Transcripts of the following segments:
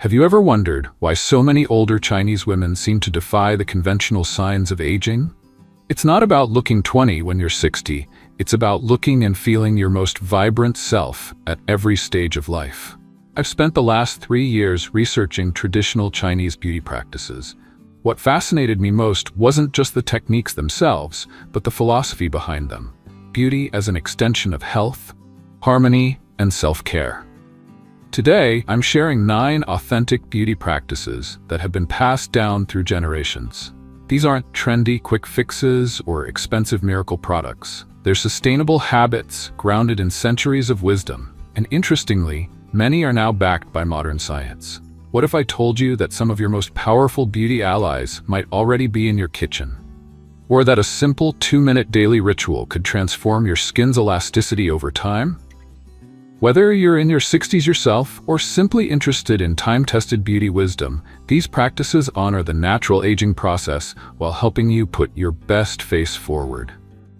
Have you ever wondered why so many older Chinese women seem to defy the conventional signs of aging? It's not about looking 20 when you're 60, it's about looking and feeling your most vibrant self at every stage of life. I've spent the last 3 years researching traditional Chinese beauty practices. What fascinated me most wasn't just the techniques themselves, but the philosophy behind them. Beauty as an extension of health, harmony, and self-care. Today, I'm sharing 9 authentic beauty practices that have been passed down through generations. These aren't trendy quick fixes or expensive miracle products. They're sustainable habits grounded in centuries of wisdom. And interestingly, many are now backed by modern science. What if I told you that some of your most powerful beauty allies might already be in your kitchen? Or that a simple 2-minute daily ritual could transform your skin's elasticity over time? Whether you're in your 60s yourself or simply interested in time-tested beauty wisdom, these practices honor the natural aging process while helping you put your best face forward.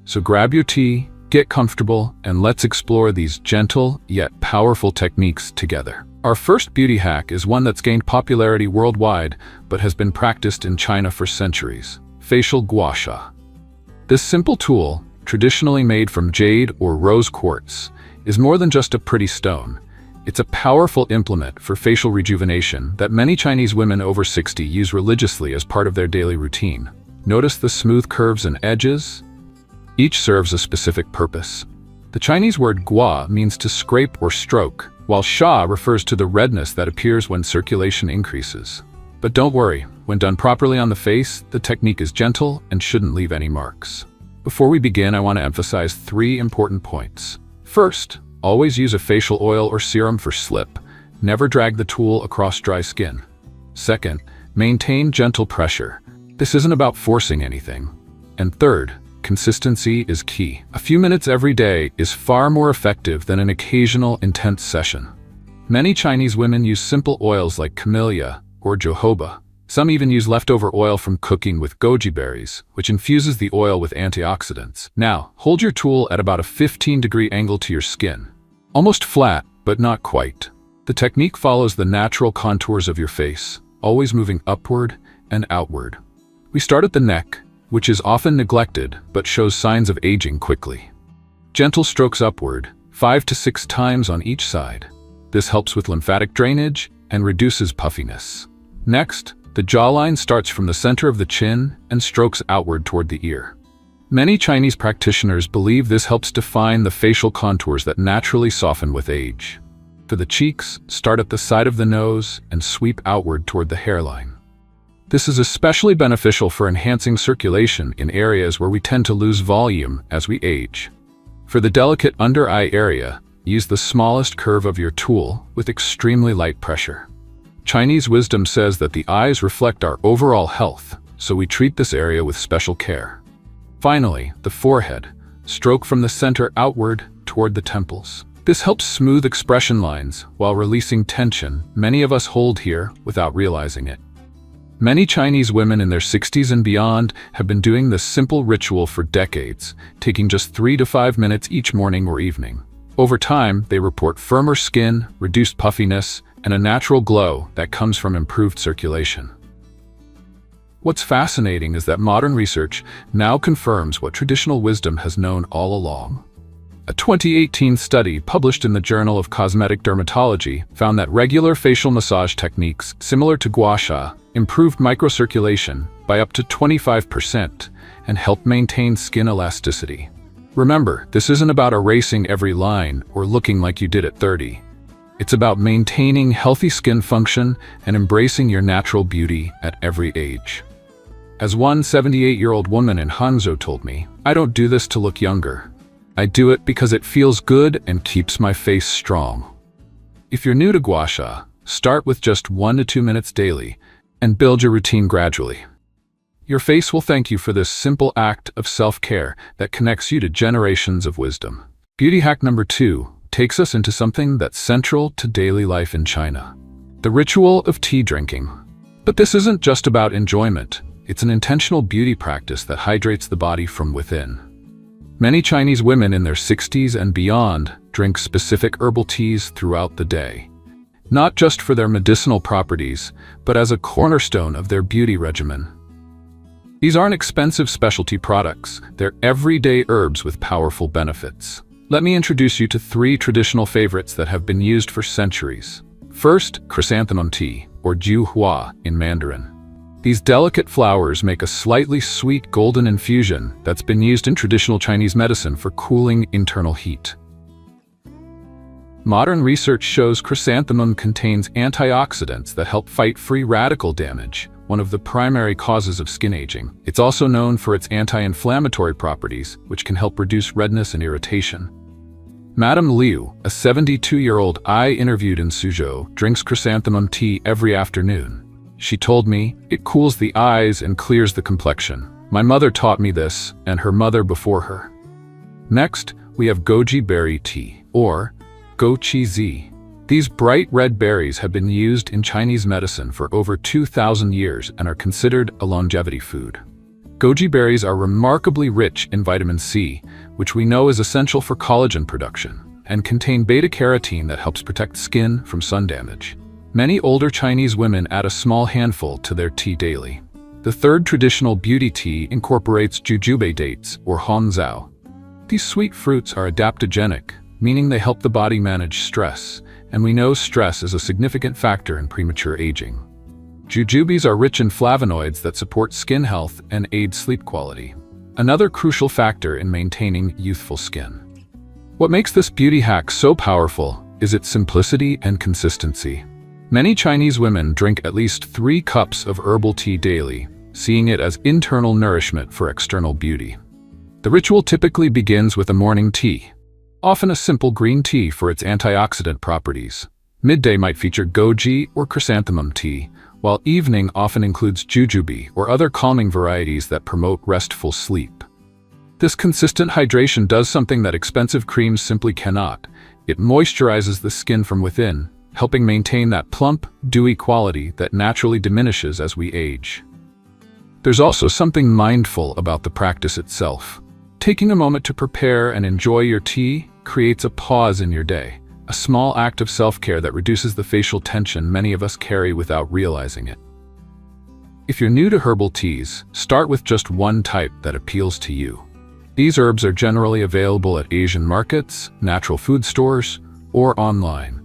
So grab your tea, get comfortable, and let's explore these gentle yet powerful techniques together. Our first beauty hack is one that's gained popularity worldwide but has been practiced in China for centuries: facial gua sha. This simple tool, traditionally made from jade or rose quartz, is more than just a pretty stone. It's a powerful implement for facial rejuvenation that many Chinese women over 60 use religiously as part of their daily routine. Notice the smooth curves and edges? Each serves a specific purpose. The Chinese word gua means to scrape or stroke, while sha refers to the redness that appears when circulation increases. But don't worry, when done properly on the face, the technique is gentle and shouldn't leave any marks. Before we begin, I want to emphasize 3 important points. First, always use a facial oil or serum for slip. Never drag the tool across dry skin. Second, maintain gentle pressure. This isn't about forcing anything. And third, consistency is key. A few minutes every day is far more effective than an occasional intense session. Many Chinese women use simple oils like camellia or jojoba. Some even use leftover oil from cooking with goji berries, which infuses the oil with antioxidants. Now, hold your tool at about a 15-degree angle to your skin. Almost flat, but not quite. The technique follows the natural contours of your face, always moving upward and outward. We start at the neck, which is often neglected but shows signs of aging quickly. Gentle strokes upward, 5 to 6 times on each side. This helps with lymphatic drainage and reduces puffiness. Next, the jawline starts from the center of the chin and strokes outward toward the ear. Many Chinese practitioners believe this helps define the facial contours that naturally soften with age. For the cheeks, start at the side of the nose and sweep outward toward the hairline. This is especially beneficial for enhancing circulation in areas where we tend to lose volume as we age. For the delicate under-eye area, use the smallest curve of your tool with extremely light pressure. Chinese wisdom says that the eyes reflect our overall health, so we treat this area with special care. Finally, the forehead. Stroke from the center outward toward the temples. This helps smooth expression lines while releasing tension many of us hold here without realizing it. Many Chinese women in their 60s and beyond have been doing this simple ritual for decades, taking just 3 to 5 minutes each morning or evening. Over time, they report firmer skin, reduced puffiness, and a natural glow that comes from improved circulation. What's fascinating is that modern research now confirms what traditional wisdom has known all along. A 2018 study published in the Journal of Cosmetic Dermatology found that regular facial massage techniques similar to gua sha improved microcirculation by up to 25% and helped maintain skin elasticity. Remember, this isn't about erasing every line or looking like you did at 30. It's about maintaining healthy skin function and embracing your natural beauty at every age. As one 78-year-old woman in Hangzhou told me, "I don't do this to look younger. I do it because it feels good and keeps my face strong." If you're new to gua sha, start with just 1 to 2 minutes daily and build your routine gradually. Your face will thank you for this simple act of self-care that connects you to generations of wisdom. Beauty hack number 2 takes us into something that's central to daily life in China: the ritual of tea drinking. But this isn't just about enjoyment. It's an intentional beauty practice that hydrates the body from within. Many Chinese women in their 60s and beyond drink specific herbal teas throughout the day. not just for their medicinal properties, but as a cornerstone of their beauty regimen. These aren't expensive specialty products, they're everyday herbs with powerful benefits. Let me introduce you to 3 traditional favorites that have been used for centuries. First, chrysanthemum tea, or jiu hua in Mandarin. These delicate flowers make a slightly sweet golden infusion that's been used in traditional Chinese medicine for cooling internal heat. Modern research shows chrysanthemum contains antioxidants that help fight free radical damage, one of the primary causes of skin aging. It's also known for its anti-inflammatory properties, which can help reduce redness and irritation. Madame Liu, a 72-year-old I interviewed in Suzhou, drinks chrysanthemum tea every afternoon. She told me, "It cools the eyes and clears the complexion. My mother taught me this, and her mother before her." Next, we have goji berry tea, or goji zi. These bright red berries have been used in Chinese medicine for over 2,000 years and are considered a longevity food. Goji berries are remarkably rich in vitamin C, which we know is essential for collagen production, and contain beta-carotene that helps protect skin from sun damage. Many older Chinese women add a small handful to their tea daily. The third traditional beauty tea incorporates jujube dates, or hongzao. These sweet fruits are adaptogenic, meaning they help the body manage stress, and we know stress is a significant factor in premature aging. Jujubes are rich in flavonoids that support skin health and aid sleep quality, another crucial factor in maintaining youthful skin. What makes this beauty hack so powerful is its simplicity and consistency. Many Chinese women drink at least 3 cups of herbal tea daily, seeing it as internal nourishment for external beauty. The ritual typically begins with a morning tea, often a simple green tea for its antioxidant properties. Midday might feature goji or chrysanthemum tea, while evening often includes jujube or other calming varieties that promote restful sleep. This consistent hydration does something that expensive creams simply cannot. It moisturizes the skin from within, helping maintain that plump, dewy quality that naturally diminishes as we age. There's also something mindful about the practice itself. Taking a moment to prepare and enjoy your tea creates a pause in your day, a small act of self-care that reduces the facial tension many of us carry without realizing it. If you're new to herbal teas, start with just one type that appeals to you. These herbs are generally available at Asian markets, natural food stores, or online.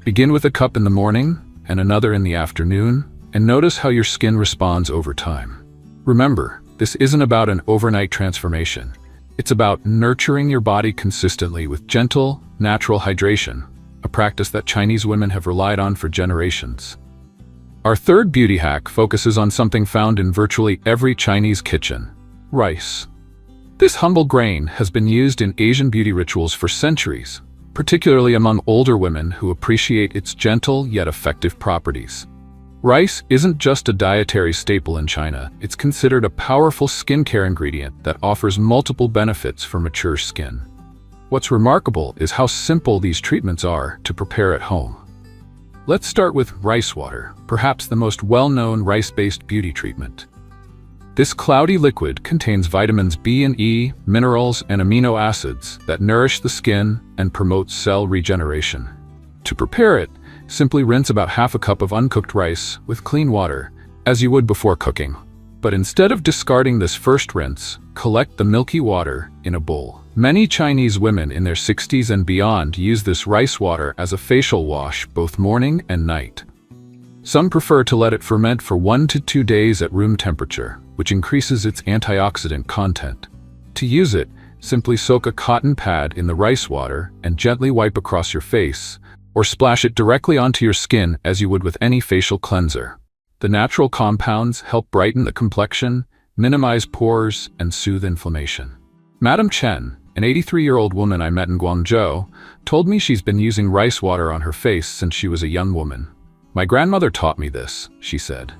Begin with a cup in the morning and another in the afternoon, and notice how your skin responds over time. Remember, this isn't about an overnight transformation. It's about nurturing your body consistently with gentle, natural hydration, a practice that Chinese women have relied on for generations. Our third beauty hack focuses on something found in virtually every Chinese kitchen: rice. This humble grain has been used in Asian beauty rituals for centuries, particularly among older women who appreciate its gentle yet effective properties. Rice isn't just a dietary staple in China, it's considered a powerful skincare ingredient that offers multiple benefits for mature skin. What's remarkable is how simple these treatments are to prepare at home. Let's start with rice water, perhaps the most well-known rice-based beauty treatment. This cloudy liquid contains vitamins B and E, minerals, and amino acids that nourish the skin and promote cell regeneration. To prepare it, simply rinse about half a cup of uncooked rice with clean water, as you would before cooking. But instead of discarding this first rinse, collect the milky water in a bowl. Many Chinese women in their 60s and beyond use this rice water as a facial wash both morning and night. Some prefer to let it ferment for 1 to 2 days at room temperature, which increases its antioxidant content. To use it, simply soak a cotton pad in the rice water and gently wipe across your face, or splash it directly onto your skin as you would with any facial cleanser. The natural compounds help brighten the complexion, minimize pores, and soothe inflammation. Madame Chen, an 83-year-old woman I met in Guangzhou, told me she's been using rice water on her face since she was a young woman. "My grandmother taught me this," she said.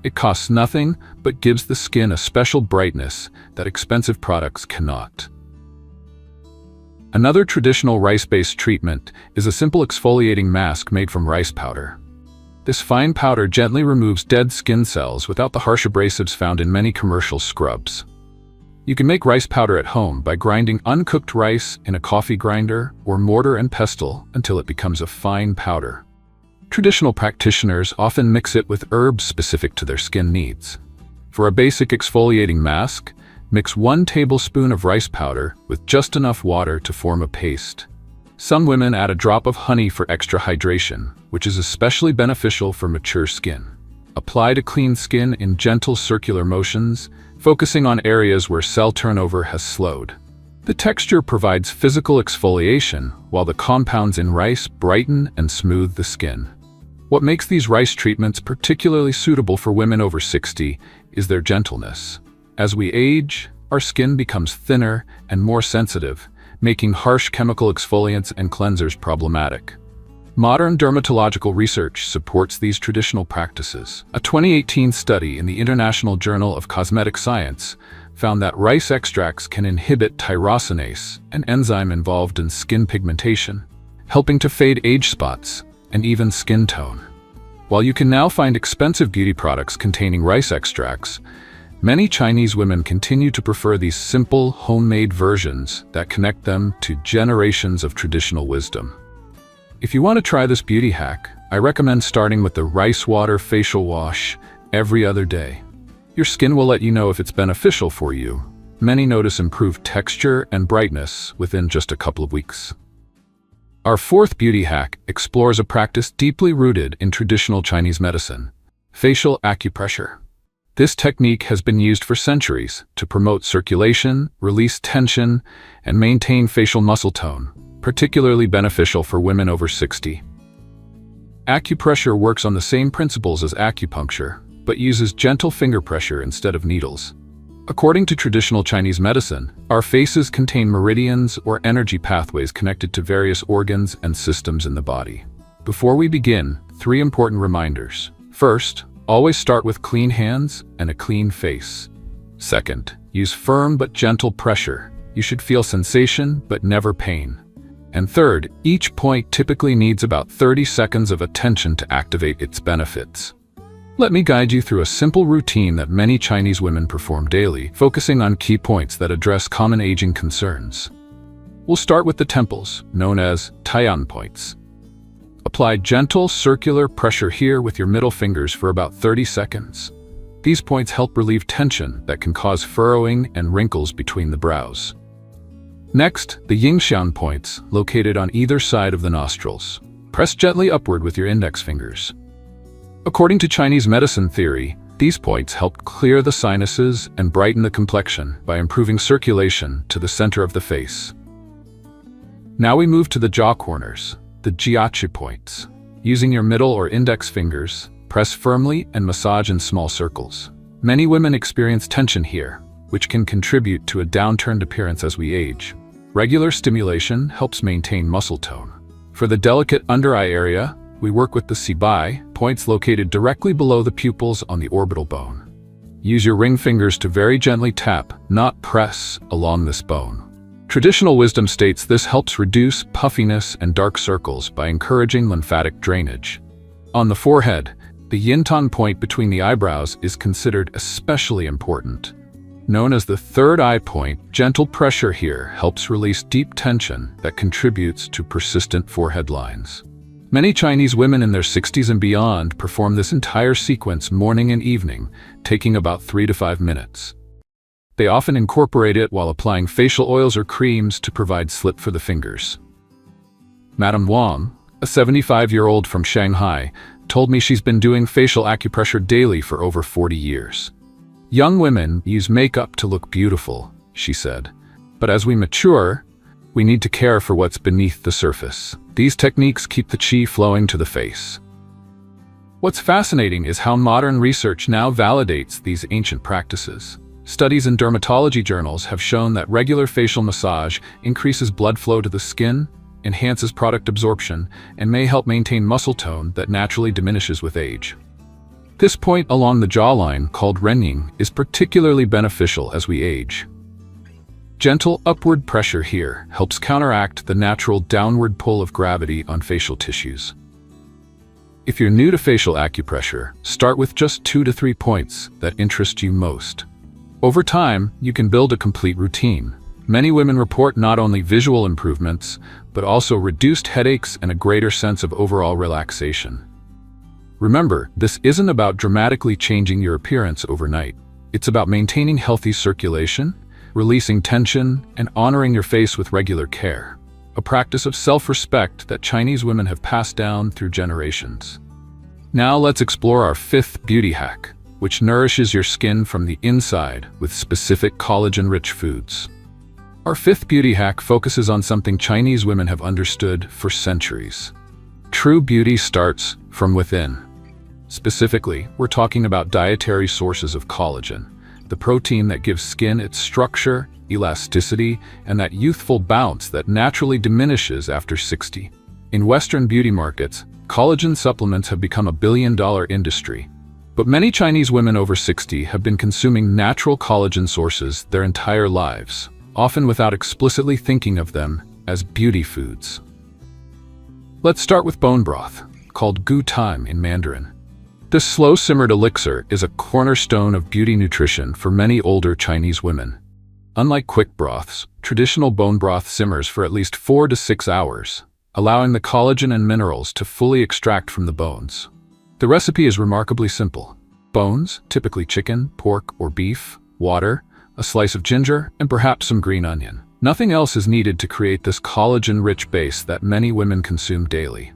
"It costs nothing, but gives the skin a special brightness that expensive products cannot." Another traditional rice-based treatment is a simple exfoliating mask made from rice powder. This fine powder gently removes dead skin cells without the harsh abrasives found in many commercial scrubs. You can make rice powder at home by grinding uncooked rice in a coffee grinder or mortar and pestle until it becomes a fine powder. Traditional practitioners often mix it with herbs specific to their skin needs. For a basic exfoliating mask, mix 1 tablespoon of rice powder with just enough water to form a paste. Some women add a drop of honey for extra hydration, which is especially beneficial for mature skin. Apply to clean skin in gentle circular motions, focusing on areas where cell turnover has slowed. The texture provides physical exfoliation, while the compounds in rice brighten and smooth the skin. What makes these rice treatments particularly suitable for women over 60 is their gentleness. As we age, our skin becomes thinner and more sensitive, making harsh chemical exfoliants and cleansers problematic. Modern dermatological research supports these traditional practices. A 2018 study in the International Journal of Cosmetic Science found that rice extracts can inhibit tyrosinase, an enzyme involved in skin pigmentation, helping to fade age spots and even skin tone. While you can now find expensive beauty products containing rice extracts, many Chinese women continue to prefer these simple, homemade versions that connect them to generations of traditional wisdom. If you want to try this beauty hack, I recommend starting with the rice water facial wash every other day. Your skin will let you know if it's beneficial for you. Many notice improved texture and brightness within just a couple of weeks. Our 4th beauty hack explores a practice deeply rooted in traditional Chinese medicine: facial acupressure. This technique has been used for centuries to promote circulation, release tension, and maintain facial muscle tone, particularly beneficial for women over 60. Acupressure works on the same principles as acupuncture, but uses gentle finger pressure instead of needles. According to traditional Chinese medicine, our faces contain meridians or energy pathways connected to various organs and systems in the body. Before we begin, 3 important reminders. First, always start with clean hands and a clean face. Second, use firm but gentle pressure. You should feel sensation but never pain. And third, each point typically needs about 30 seconds of attention to activate its benefits. Let me guide you through a simple routine that many Chinese women perform daily, focusing on key points that address common aging concerns. We'll start with the temples, known as Taiyan points. Apply gentle circular pressure here with your middle fingers for about 30 seconds. These points help relieve tension that can cause furrowing and wrinkles between the brows. Next, the Yingxian points, located on either side of the nostrils. Press gently upward with your index fingers. According to Chinese medicine theory, these points help clear the sinuses and brighten the complexion by improving circulation to the center of the face. Now we move to the jaw corners, the jiachi points. Using your middle or index fingers, press firmly and massage in small circles. Many women experience tension here, which can contribute to a downturned appearance as we age. Regular stimulation helps maintain muscle tone. For the delicate under-eye area, we work with the sibai, points located directly below the pupils on the orbital bone. Use your ring fingers to very gently tap, not press, along this bone. Traditional wisdom states this helps reduce puffiness and dark circles by encouraging lymphatic drainage. On the forehead, the yintan point between the eyebrows is considered especially important. Known as the third eye point, gentle pressure here helps release deep tension that contributes to persistent forehead lines. Many Chinese women in their 60s and beyond perform this entire sequence morning and evening, taking about 3 to 5 minutes. They often incorporate it while applying facial oils or creams to provide slip for the fingers. Madame Wang, a 75-year-old from Shanghai, told me she's been doing facial acupressure daily for over 40 years. Young women use makeup to look beautiful, she said, but as we mature, we need to care for what's beneath the surface. These techniques keep the qi flowing to the face. What's fascinating is how modern research now validates these ancient practices. Studies in dermatology journals have shown that regular facial massage increases blood flow to the skin, enhances product absorption, and may help maintain muscle tone that naturally diminishes with age. This point along the jawline, called renying, is particularly beneficial as we age. Gentle upward pressure here helps counteract the natural downward pull of gravity on facial tissues. If you're new to facial acupressure, start with just 2 to 3 points that interest you most. Over time, you can build a complete routine. Many women report not only visual improvements, but also reduced headaches and a greater sense of overall relaxation. Remember, this isn't about dramatically changing your appearance overnight. It's about maintaining healthy circulation, releasing tension, and honoring your face with regular care. A practice of self-respect that Chinese women have passed down through generations. Now let's explore our fifth beauty hack, which nourishes your skin from the inside with specific collagen-rich foods. Our fifth beauty hack focuses on something Chinese women have understood for centuries. True beauty starts from within. Specifically, we're talking about dietary sources of collagen, the protein that gives skin its structure, elasticity, and that youthful bounce that naturally diminishes after 60. In Western beauty markets, collagen supplements have become a billion-dollar industry. But many Chinese women over 60 have been consuming natural collagen sources their entire lives, often without explicitly thinking of them as beauty foods. Let's start with bone broth, called gu time in Mandarin. This slow-simmered elixir is a cornerstone of beauty nutrition for many older Chinese women. Unlike quick broths, traditional bone broth simmers for at least 4 to 6 hours, allowing the collagen and minerals to fully extract from the bones. The recipe is remarkably simple. Bones, typically chicken, pork, or beef, water, a slice of ginger, and perhaps some green onion. Nothing else is needed to create this collagen-rich base that many women consume daily.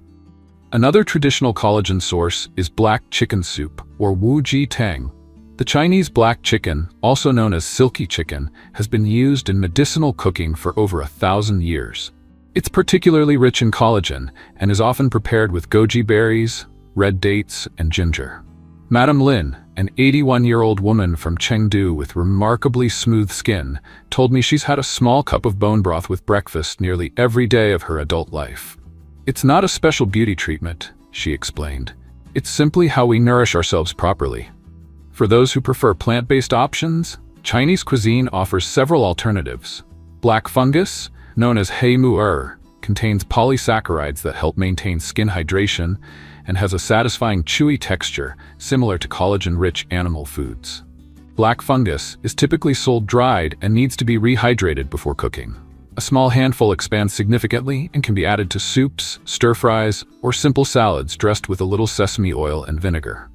Another traditional collagen source is black chicken soup, or wu ji tang. The Chinese black chicken, also known as silky chicken, has been used in medicinal cooking for over 1,000 years. It's particularly rich in collagen and is often prepared with goji berries, red dates, and ginger. Madame Lin, an 81-year-old woman from Chengdu with remarkably smooth skin, told me she's had a small cup of bone broth with breakfast nearly every day of her adult life. It's not a special beauty treatment, she explained. It's simply how we nourish ourselves properly. For those who prefer plant-based options, Chinese cuisine offers several alternatives. Black fungus, known as hei mu contains polysaccharides that help maintain skin hydration and has a satisfying chewy texture similar to collagen-rich animal foods. Black fungus is typically sold dried and needs to be rehydrated before cooking. A small handful expands significantly and can be added to soups, stir-fries, or simple salads dressed with a little sesame oil and vinegar.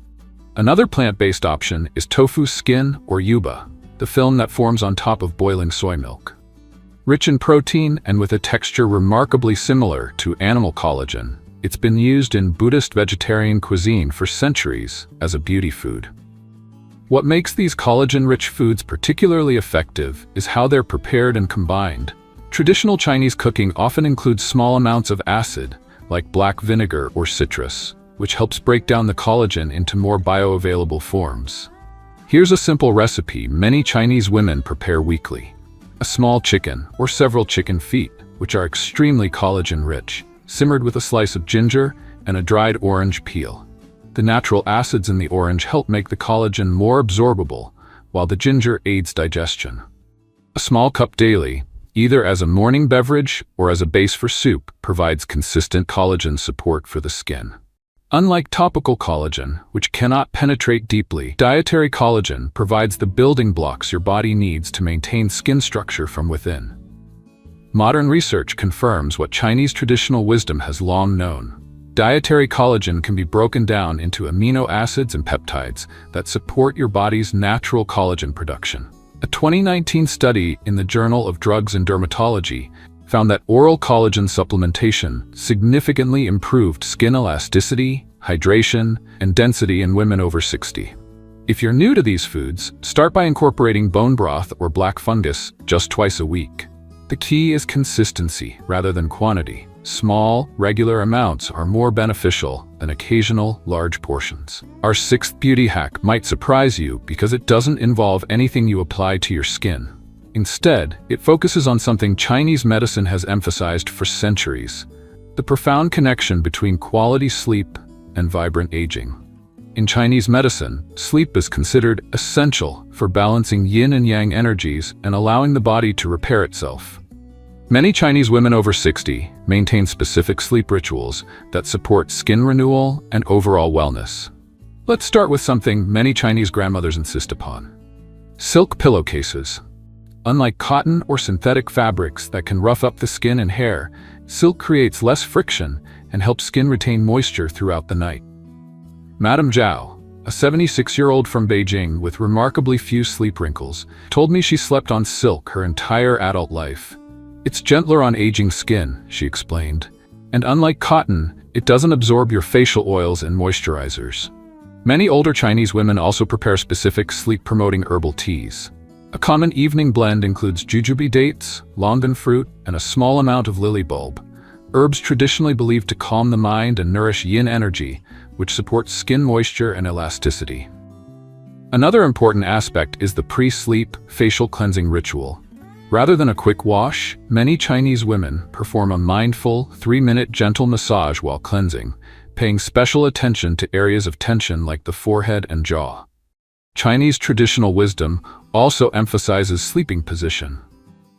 Another plant-based option is tofu skin or yuba, the film that forms on top of boiling soy milk. Rich in protein and with a texture remarkably similar to animal collagen, it's been used in Buddhist vegetarian cuisine for centuries as a beauty food. What makes these collagen-rich foods particularly effective is how they're prepared and combined. Traditional Chinese cooking often includes small amounts of acid, like black vinegar or citrus, which helps break down the collagen into more bioavailable forms. Here's a simple recipe many Chinese women prepare weekly. A small chicken or several chicken feet, which are extremely collagen-rich, simmered with a slice of ginger and a dried orange peel. The natural acids in the orange help make the collagen more absorbable, while the ginger aids digestion. A small cup daily, either as a morning beverage or as a base for soup, provides consistent collagen support for the skin. Unlike topical collagen, which cannot penetrate deeply, dietary collagen provides the building blocks your body needs to maintain skin structure from within. Modern research confirms what Chinese traditional wisdom has long known. Dietary collagen can be broken down into amino acids and peptides that support your body's natural collagen production. A 2019 study in the Journal of Drugs and Dermatology found that oral collagen supplementation significantly improved skin elasticity, hydration, and density in women over 60. If you're new to these foods, start by incorporating bone broth or black fungus just twice a week. The key is consistency rather than quantity. Small, regular amounts are more beneficial than occasional, large portions. Our sixth beauty hack might surprise you because it doesn't involve anything you apply to your skin. Instead, it focuses on something Chinese medicine has emphasized for centuries: the profound connection between quality sleep and vibrant aging. In Chinese medicine, sleep is considered essential for balancing yin and yang energies and allowing the body to repair itself. Many Chinese women over 60 maintain specific sleep rituals that support skin renewal and overall wellness. Let's start with something many Chinese grandmothers insist upon: silk pillowcases. Unlike cotton or synthetic fabrics that can rough up the skin and hair, silk creates less friction and helps skin retain moisture throughout the night. Madame Zhao, a 76-year-old from Beijing with remarkably few sleep wrinkles, told me she slept on silk her entire adult life. It's gentler on aging skin, she explained. And unlike cotton, it doesn't absorb your facial oils and moisturizers. Many older Chinese women also prepare specific sleep-promoting herbal teas. A common evening blend includes jujube dates, longan fruit, and a small amount of lily bulb, herbs traditionally believed to calm the mind and nourish yin energy, which supports skin moisture and elasticity. Another important aspect is the pre-sleep facial cleansing ritual. Rather than a quick wash, many Chinese women perform a mindful, 3-minute gentle massage while cleansing, paying special attention to areas of tension like the forehead and jaw. Chinese traditional wisdom also emphasizes sleeping position.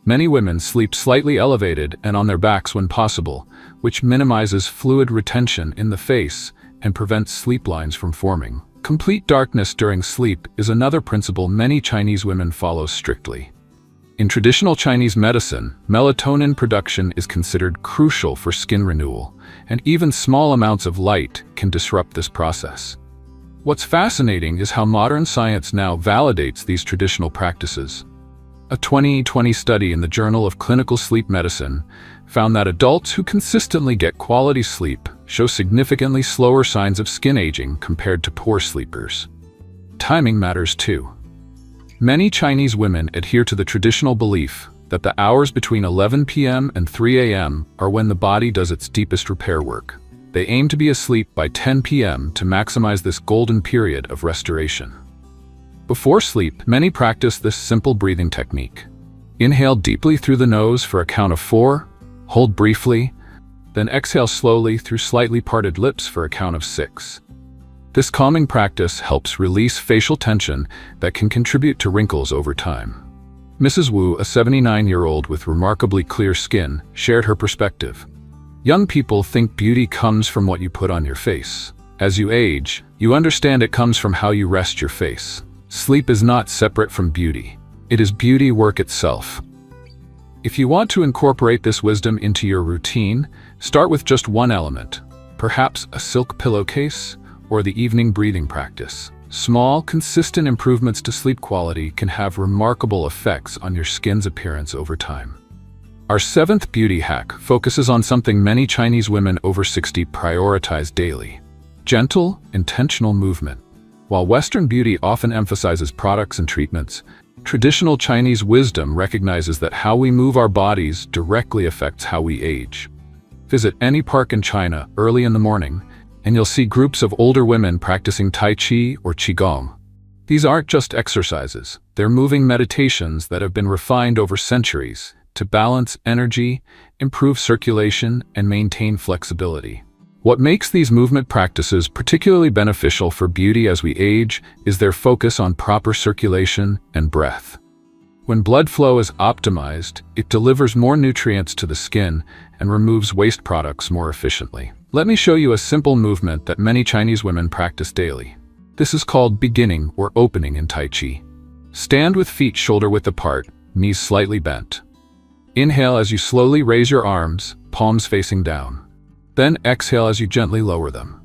Many women sleep slightly elevated and on their backs when possible, which minimizes fluid retention in the face and prevents sleep lines from forming. Complete darkness during sleep is another principle many Chinese women follow strictly. In traditional Chinese medicine, melatonin production is considered crucial for skin renewal, and even small amounts of light can disrupt this process. What's fascinating is how modern science now validates these traditional practices. A 2020 study in the Journal of Clinical Sleep Medicine found that adults who consistently get quality sleep show significantly slower signs of skin aging compared to poor sleepers. Timing matters too. Many Chinese women adhere to the traditional belief that the hours between 11 p.m. and 3 a.m. are when the body does its deepest repair work. They aim to be asleep by 10 p.m. to maximize this golden period of restoration. Before sleep, many practice this simple breathing technique. Inhale deeply through the nose for a count of 4, hold briefly, then exhale slowly through slightly parted lips for a count of 6. This calming practice helps release facial tension that can contribute to wrinkles over time. Mrs. Wu, a 79-year-old with remarkably clear skin, shared her perspective. Young people think beauty comes from what you put on your face. As you age, you understand it comes from how you rest your face. Sleep is not separate from beauty. It is beauty work itself. If you want to incorporate this wisdom into your routine, start with just one element, perhaps a silk pillowcase or the evening breathing practice. Small, consistent improvements to sleep quality can have remarkable effects on your skin's appearance over time. Our 7th beauty hack focuses on something many Chinese women over 60 prioritize daily: gentle, intentional movement. While Western beauty often emphasizes products and treatments, traditional Chinese wisdom recognizes that how we move our bodies directly affects how we age. Visit any park in China early in the morning, and you'll see groups of older women practicing Tai Chi or Qigong. These aren't just exercises, they're moving meditations that have been refined over centuries to balance energy, improve circulation, and maintain flexibility. What makes these movement practices particularly beneficial for beauty as we age is their focus on proper circulation and breath. When blood flow is optimized, it delivers more nutrients to the skin and removes waste products more efficiently. Let me show you a simple movement that many Chinese women practice daily. This is called beginning or opening in Tai Chi. Stand with feet shoulder-width apart, knees slightly bent. Inhale as you slowly raise your arms, palms facing down. Then exhale as you gently lower them.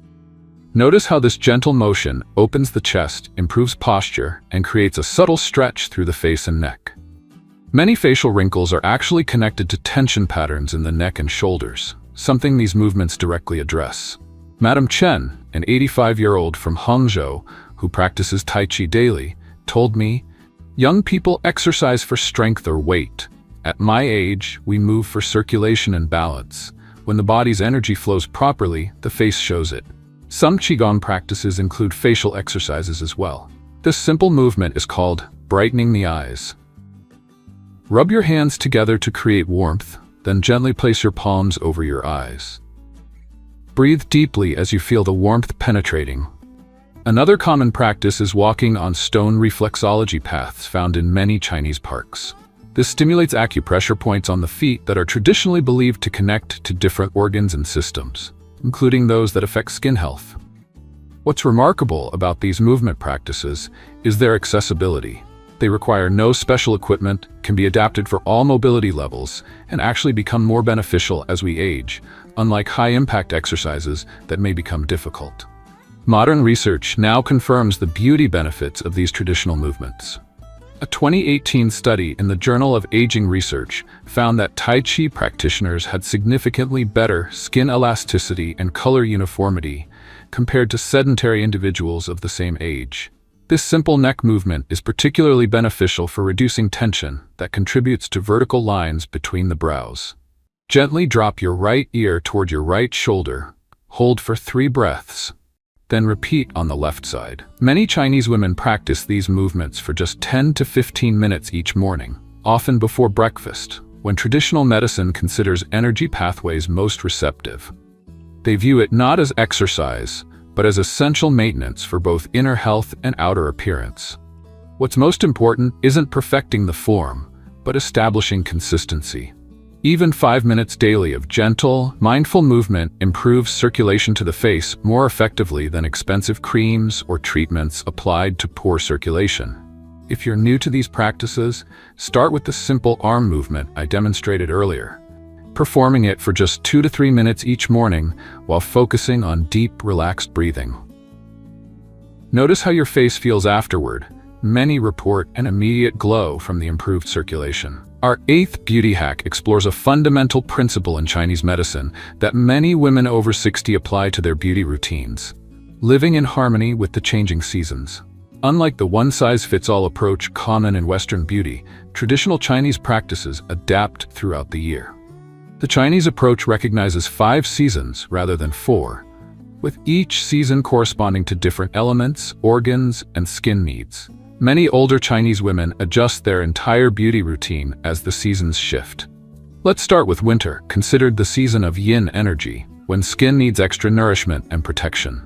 Notice how this gentle motion opens the chest, improves posture, and creates a subtle stretch through the face and neck. Many facial wrinkles are actually connected to tension patterns in the neck and shoulders, something these movements directly address. Madame Chen, an 85-year-old from Hangzhou who practices Tai Chi daily, told me, "Young people exercise for strength or weight. At my age, we move for circulation and balance. When the body's energy flows properly, the face shows it." Some Qigong practices include facial exercises as well. This simple movement is called brightening the eyes. Rub your hands together to create warmth, then gently place your palms over your eyes. Breathe deeply as you feel the warmth penetrating. Another common practice is walking on stone reflexology paths found in many Chinese parks. This stimulates acupressure points on the feet that are traditionally believed to connect to different organs and systems, including those that affect skin health. What's remarkable about these movement practices is their accessibility. They require no special equipment, can be adapted for all mobility levels, and actually become more beneficial as we age, unlike high-impact exercises that may become difficult. Modern research now confirms the beauty benefits of these traditional movements. A 2018 study in the Journal of Aging Research found that Tai Chi practitioners had significantly better skin elasticity and color uniformity compared to sedentary individuals of the same age. This simple neck movement is particularly beneficial for reducing tension that contributes to vertical lines between the brows. Gently drop your right ear toward your right shoulder. Hold for 3 breaths. Then repeat on the left side. Many Chinese women practice these movements for just 10 to 15 minutes each morning, often before breakfast, when traditional medicine considers energy pathways most receptive. They view it not as exercise, but as essential maintenance for both inner health and outer appearance. What's most important isn't perfecting the form, but establishing consistency. Even 5 minutes daily of gentle, mindful movement improves circulation to the face more effectively than expensive creams or treatments applied to poor circulation. If you're new to these practices, start with the simple arm movement I demonstrated earlier, performing it for just 2 to 3 minutes each morning while focusing on deep, relaxed breathing. Notice how your face feels afterward. Many report an immediate glow from the improved circulation. Our 8th beauty hack explores a fundamental principle in Chinese medicine that many women over 60 apply to their beauty routines: living in harmony with the changing seasons. Unlike the one-size-fits-all approach common in Western beauty, traditional Chinese practices adapt throughout the year. The Chinese approach recognizes 5 seasons rather than 4, with each season corresponding to different elements, organs, and skin needs. Many older Chinese women adjust their entire beauty routine as the seasons shift. Let's start with winter, considered the season of yin energy, when skin needs extra nourishment and protection.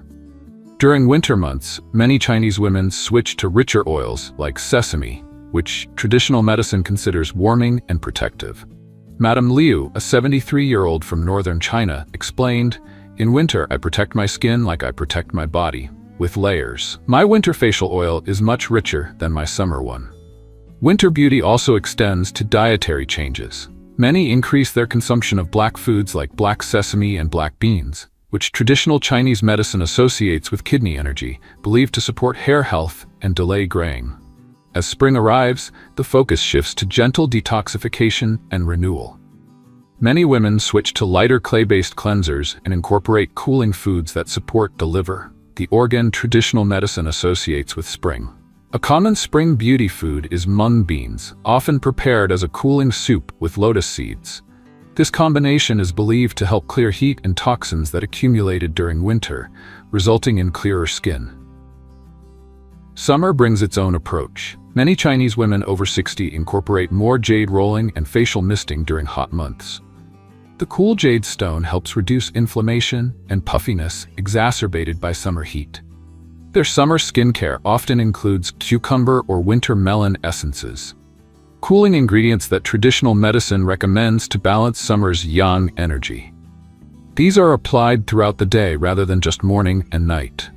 During winter months, many Chinese women switch to richer oils like sesame, which traditional medicine considers warming and protective. Madame Liu, a 73-year-old from northern China, explained, "In winter, I protect my skin like I protect my body, with layers. My winter facial oil is much richer than my summer one." Winter beauty also extends to dietary changes. Many increase their consumption of black foods like black sesame and black beans, which traditional Chinese medicine associates with kidney energy, believed to support hair health and delay graying. As spring arrives, the focus shifts to gentle detoxification and renewal. Many women switch to lighter clay-based cleansers and incorporate cooling foods that support the liver, the organ traditional medicine associates with spring. A common spring beauty food is mung beans, often prepared as a cooling soup with lotus seeds. This combination is believed to help clear heat and toxins that accumulated during winter, resulting in clearer skin. Summer brings its own approach. Many Chinese women over 60 incorporate more jade rolling and facial misting during hot months. The cool jade stone helps reduce inflammation and puffiness exacerbated by summer heat. Their summer skincare often includes cucumber or winter melon essences, cooling ingredients that traditional medicine recommends to balance summer's yang energy. These are applied throughout the day rather than just morning and night.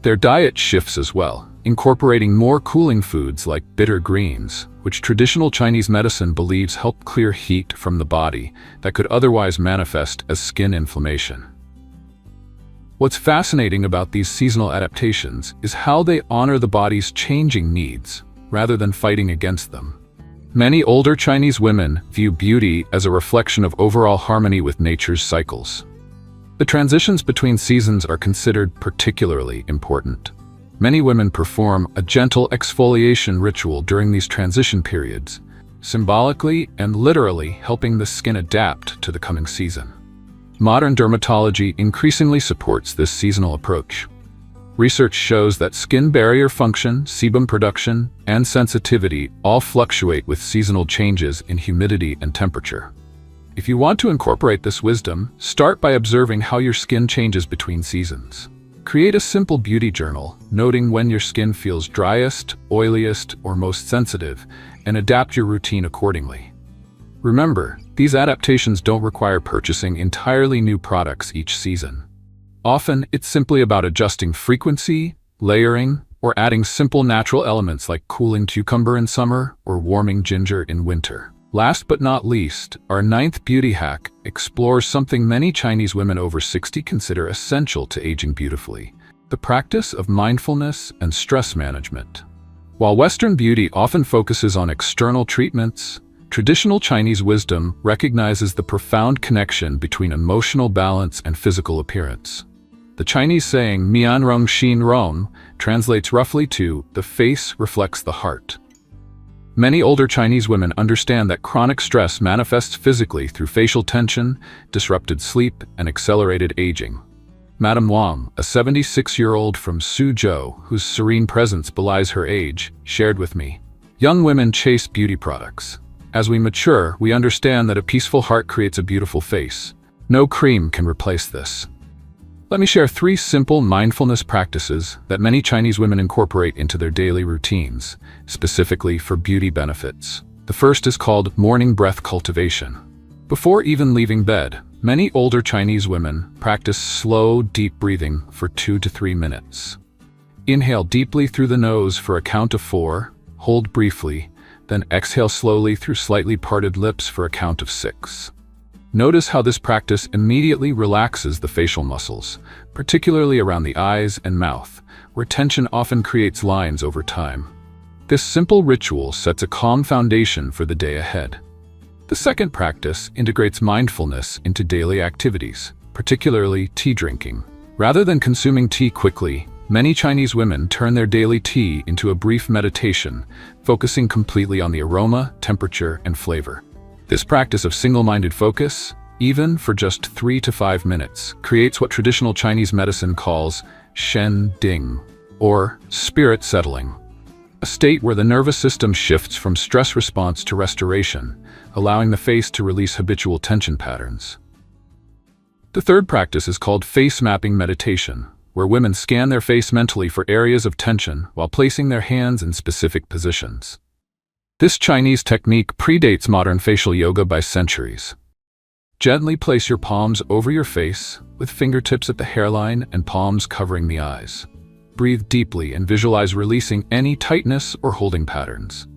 Their diet shifts as well, incorporating more cooling foods like bitter greens, which traditional Chinese medicine believes help clear heat from the body that could otherwise manifest as skin inflammation. What's fascinating about these seasonal adaptations is how they honor the body's changing needs, rather than fighting against them. Many older Chinese women view beauty as a reflection of overall harmony with nature's cycles. The transitions between seasons are considered particularly important. Many women perform a gentle exfoliation ritual during these transition periods, symbolically and literally helping the skin adapt to the coming season. Modern dermatology increasingly supports this seasonal approach. Research shows that skin barrier function, sebum production, and sensitivity all fluctuate with seasonal changes in humidity and temperature. If you want to incorporate this wisdom, start by observing how your skin changes between seasons. Create a simple beauty journal, noting when your skin feels driest, oiliest, or most sensitive, and adapt your routine accordingly. Remember, these adaptations don't require purchasing entirely new products each season. Often, it's simply about adjusting frequency, layering, or adding simple natural elements like cooling cucumber in summer or warming ginger in winter. Last but not least, our 9th beauty hack explores something many Chinese women over 60 consider essential to aging beautifully: the practice of mindfulness and stress management. While Western beauty often focuses on external treatments, traditional Chinese wisdom recognizes the profound connection between emotional balance and physical appearance. The Chinese saying, "Mian rong xin rong," translates roughly to, "the face reflects the heart." Many older Chinese women understand that chronic stress manifests physically through facial tension, disrupted sleep, and accelerated aging. Madame Wang, a 76-year-old from Suzhou whose serene presence belies her age, shared with me, "Young women chase beauty products. As we mature, we understand that a peaceful heart creates a beautiful face. No cream can replace this." Let me share 3 simple mindfulness practices that many Chinese women incorporate into their daily routines, specifically for beauty benefits. The first is called morning breath cultivation. Before even leaving bed, many older Chinese women practice slow, deep breathing for 2 to 3 minutes. Inhale deeply through the nose for a count of 4, hold briefly, then exhale slowly through slightly parted lips for a count of 6. Notice how this practice immediately relaxes the facial muscles, particularly around the eyes and mouth, where tension often creates lines over time. This simple ritual sets a calm foundation for the day ahead. The second practice integrates mindfulness into daily activities, particularly tea drinking. Rather than consuming tea quickly, many Chinese women turn their daily tea into a brief meditation, focusing completely on the aroma, temperature, and flavor. This practice of single-minded focus, even for just 3 to 5 minutes, creates what traditional Chinese medicine calls shen ding, or spirit settling, a state where the nervous system shifts from stress response to restoration, allowing the face to release habitual tension patterns. The third practice is called face mapping meditation, where women scan their face mentally for areas of tension while placing their hands in specific positions. This Chinese technique predates modern facial yoga by centuries. Gently place your palms over your face, with fingertips at the hairline and palms covering the eyes. Breathe deeply and visualize releasing any tightness or holding patterns.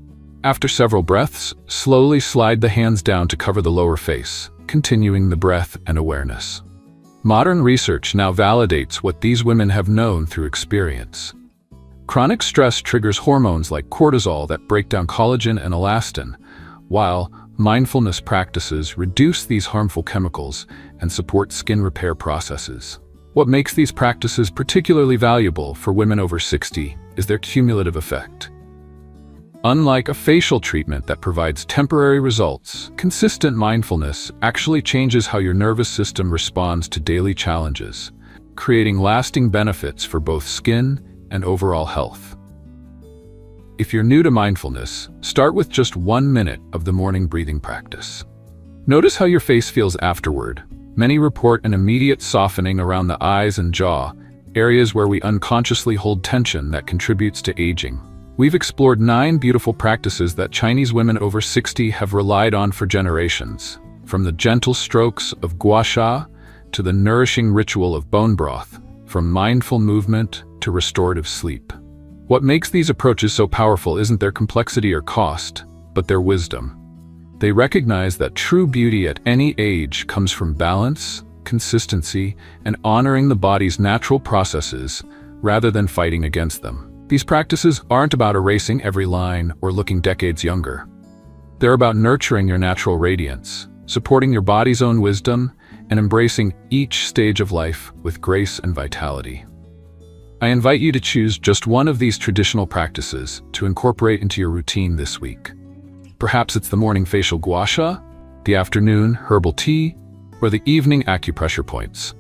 After several breaths, slowly slide the hands down to cover the lower face, continuing the breath and awareness. Modern research now validates what these women have known through experience. Chronic stress triggers hormones like cortisol that break down collagen and elastin, while mindfulness practices reduce these harmful chemicals and support skin repair processes. What makes these practices particularly valuable for women over 60 is their cumulative effect. Unlike a facial treatment that provides temporary results, consistent mindfulness actually changes how your nervous system responds to daily challenges, creating lasting benefits for both skin and overall health. If you're new to mindfulness, start with just 1 minute of the morning breathing practice. Notice how your face feels afterward. Many report an immediate softening around the eyes and jaw, areas where we unconsciously hold tension that contributes to aging. We've explored 9 beautiful practices that Chinese women over 60 have relied on for generations, from the gentle strokes of gua sha to the nourishing ritual of bone broth, from mindful movement to restorative sleep. What makes these approaches so powerful isn't their complexity or cost, but their wisdom. They recognize that true beauty at any age comes from balance, consistency, and honoring the body's natural processes rather than fighting against them. These practices aren't about erasing every line or looking decades younger. They're about nurturing your natural radiance, supporting your body's own wisdom, and embracing each stage of life with grace and vitality. I invite you to choose just one of these traditional practices to incorporate into your routine this week. Perhaps it's the morning facial gua sha, the afternoon herbal tea, or the evening acupressure points.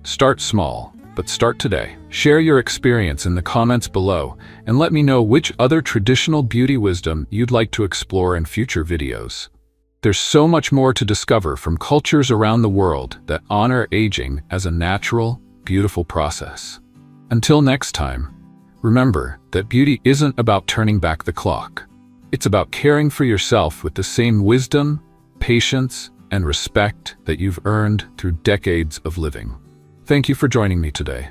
Start small, but start today. Share your experience in the comments below and let me know which other traditional beauty wisdom you'd like to explore in future videos. There's so much more to discover from cultures around the world that honor aging as a natural, beautiful process. Until next time, remember that beauty isn't about turning back the clock. It's about caring for yourself with the same wisdom, patience, and respect that you've earned through decades of living. Thank you for joining me today.